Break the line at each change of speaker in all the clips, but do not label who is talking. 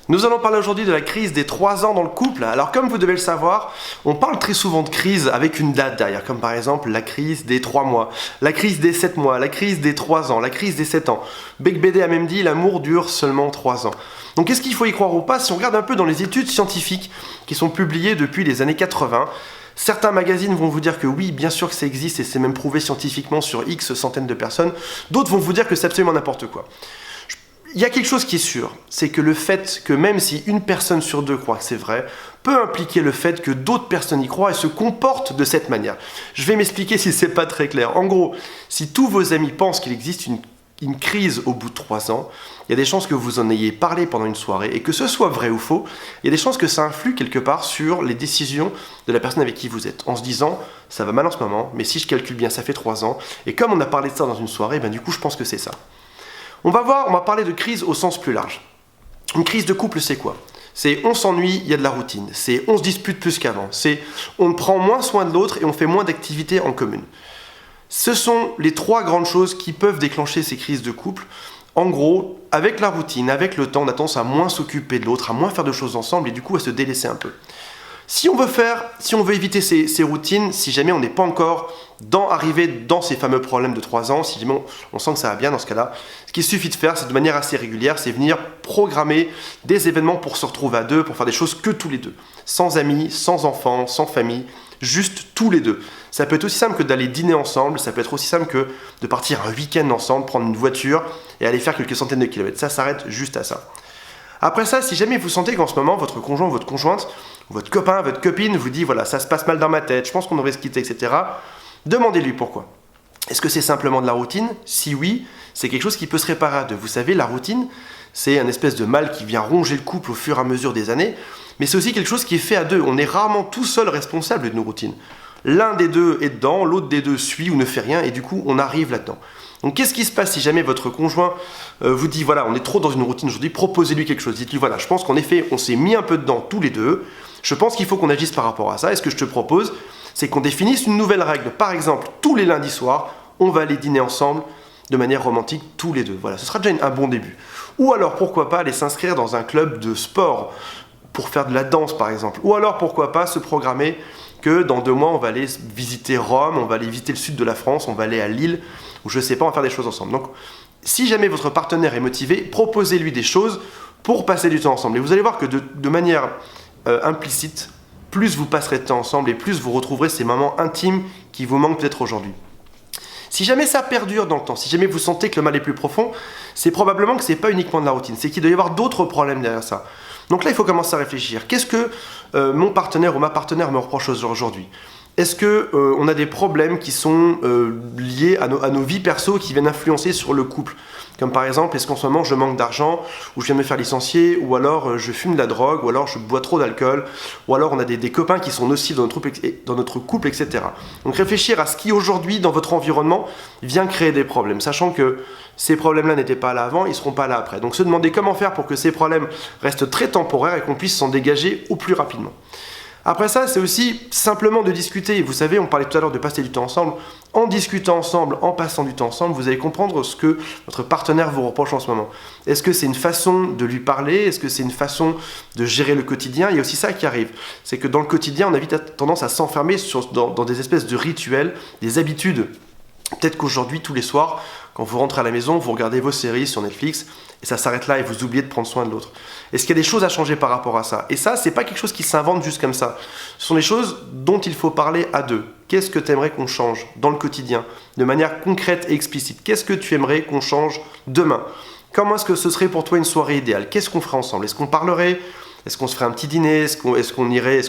Nous allons parler aujourd'hui de la crise des 3 ans dans le couple. Alors comme vous devez le savoir, on parle très souvent de crise avec une date derrière, comme par exemple la crise des 3 mois, la crise des 7 mois, la crise des 3 ans, la crise des 7 ans. Beck BD a même dit l'amour dure seulement 3 ans. Donc est-ce qu'il faut y croire ou pas? Si on regarde un peu dans les études scientifiques qui sont publiées depuis les années 80, certains magazines vont vous dire que oui, bien sûr que ça existe et c'est même prouvé scientifiquement sur X centaines de personnes. D'autres vont vous dire que c'est absolument n'importe quoi. Il y a quelque chose qui est sûr, c'est que le fait que même si une personne sur deux croit que c'est vrai, peut impliquer le fait que d'autres personnes y croient et se comportent de cette manière. Je vais m'expliquer si c'est pas très clair. En gros, si tous vos amis pensent qu'il existe une crise au bout de 3 ans, il y a des chances que vous en ayez parlé pendant une soirée et que ce soit vrai ou faux, il y a des chances que ça influe quelque part sur les décisions de la personne avec qui vous êtes, en se disant ça va mal en ce moment, mais si je calcule bien, ça fait 3 ans, et comme on a parlé de ça dans une soirée, ben du coup je pense que c'est ça. On va parler de crise au sens plus large. Une crise de couple, c'est quoi? C'est on s'ennuie, il y a de la routine. C'est on se dispute plus qu'avant. C'est on prend moins soin de l'autre et on fait moins d'activités en commune. Ce sont les 3 grandes choses qui peuvent déclencher ces crises de couple. En gros, avec la routine, avec le temps, on a tendance à moins s'occuper de l'autre, à moins faire de choses ensemble et du coup à se délaisser un peu. Si on veut éviter ces routines, si jamais on n'est pas encore arrivé dans ces fameux problèmes de 3 ans, si jamais on sent que ça va bien dans ce cas-là, ce qu'il suffit de faire, c'est de manière assez régulière, c'est venir programmer des événements pour se retrouver à deux, pour faire des choses que tous les deux. Sans amis, sans enfants, sans famille, juste tous les deux. Ça peut être aussi simple que d'aller dîner ensemble, ça peut être aussi simple que de partir un week-end ensemble, prendre une voiture et aller faire quelques centaines de kilomètres. Ça s'arrête juste à ça. Après ça, si jamais vous sentez qu'en ce moment, votre conjoint, votre conjointe, votre copain, votre copine vous dit voilà, ça se passe mal dans ma tête, je pense qu'on devrait se quitter, etc., demandez-lui pourquoi. Est-ce que c'est simplement de la routine? Si oui, c'est quelque chose qui peut se réparer à deux. Vous savez, la routine, c'est un espèce de mal qui vient ronger le couple au fur et à mesure des années, mais c'est aussi quelque chose qui est fait à deux. On est rarement tout seul responsable de nos routines. L'un des deux est dedans, l'autre des deux suit ou ne fait rien, et du coup, on arrive là-dedans. Donc qu'est-ce qui se passe si jamais votre conjoint vous dit voilà, on est trop dans une routine aujourd'hui, proposez-lui quelque chose. Dites-lui voilà, je pense qu'en effet, on s'est mis un peu dedans tous les deux, je pense qu'il faut qu'on agisse par rapport à ça, et ce que je te propose, c'est qu'on définisse une nouvelle règle. Par exemple, tous les lundis soirs, on va aller dîner ensemble de manière romantique tous les deux. Voilà, ce sera déjà un bon début. Ou alors, pourquoi pas aller s'inscrire dans un club de sport pour faire de la danse par exemple. Ou alors, pourquoi pas se programmer que dans 2 mois, on va aller visiter Rome, on va aller visiter le sud de la France, on va aller à Lille, ou je sais pas, on va faire des choses ensemble. Donc, si jamais votre partenaire est motivé, proposez-lui des choses pour passer du temps ensemble. Et vous allez voir que de manière implicite, plus vous passerez de temps ensemble et plus vous retrouverez ces moments intimes qui vous manquent peut-être aujourd'hui. Si jamais ça perdure dans le temps, si jamais vous sentez que le mal est plus profond, c'est probablement que ce n'est pas uniquement de la routine, c'est qu'il doit y avoir d'autres problèmes derrière ça. Donc là, il faut commencer à réfléchir. Qu'est-ce que mon partenaire ou ma partenaire me reproche aujourd'hui? Est-ce qu'on a des problèmes qui sont liés à nos vies perso qui viennent influencer sur le couple? Comme par exemple, est-ce qu'en ce moment je manque d'argent, ou je viens de me faire licencier, ou alors je fume de la drogue, ou alors je bois trop d'alcool, ou alors on a des copains qui sont nocifs dans notre couple, etc. Donc réfléchir à ce qui aujourd'hui dans votre environnement vient créer des problèmes, sachant que ces problèmes-là n'étaient pas là avant, ils ne seront pas là après. Donc se demander comment faire pour que ces problèmes restent très temporaires et qu'on puisse s'en dégager au plus rapidement. Après ça, c'est aussi simplement de discuter. Vous savez, on parlait tout à l'heure de passer du temps ensemble. En discutant ensemble, en passant du temps ensemble, vous allez comprendre ce que votre partenaire vous reproche en ce moment. Est-ce que c'est une façon de lui parler? Est-ce que c'est une façon de gérer le quotidien? Il y a aussi ça qui arrive. C'est que dans le quotidien, on a vite tendance à s'enfermer dans des espèces de rituels, des habitudes. Peut-être qu'aujourd'hui, tous les soirs, quand vous rentrez à la maison, vous regardez vos séries sur Netflix et ça s'arrête là et vous oubliez de prendre soin de l'autre. Est-ce qu'il y a des choses à changer par rapport à ça? Et ça, c'est pas quelque chose qui s'invente juste comme ça. Ce sont des choses dont il faut parler à deux. Qu'est-ce que tu aimerais qu'on change dans le quotidien, de manière concrète et explicite? Qu'est-ce que tu aimerais qu'on change demain? Comment est-ce que ce serait pour toi une soirée idéale? Qu'est-ce qu'on ferait ensemble? Est-ce qu'on parlerait? Est-ce qu'on se ferait un petit dîner? Est-ce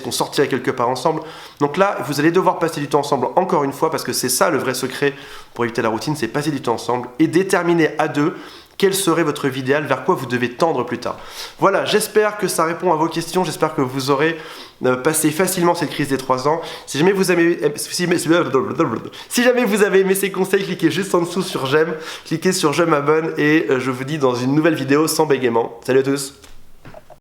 qu'on sortirait quelque part ensemble? Donc là, vous allez devoir passer du temps ensemble encore une fois parce que c'est ça le vrai secret pour éviter la routine, c'est passer du temps ensemble et déterminer à deux quelle serait votre vie idéale, vers quoi vous devez tendre plus tard. Voilà, j'espère que ça répond à vos questions, j'espère que vous aurez passé facilement cette crise des 3 ans. Si jamais vous avez aimé ces conseils, cliquez juste en dessous sur j'aime, cliquez sur je m'abonne et je vous dis dans une nouvelle vidéo sans bégaiement. Salut à tous!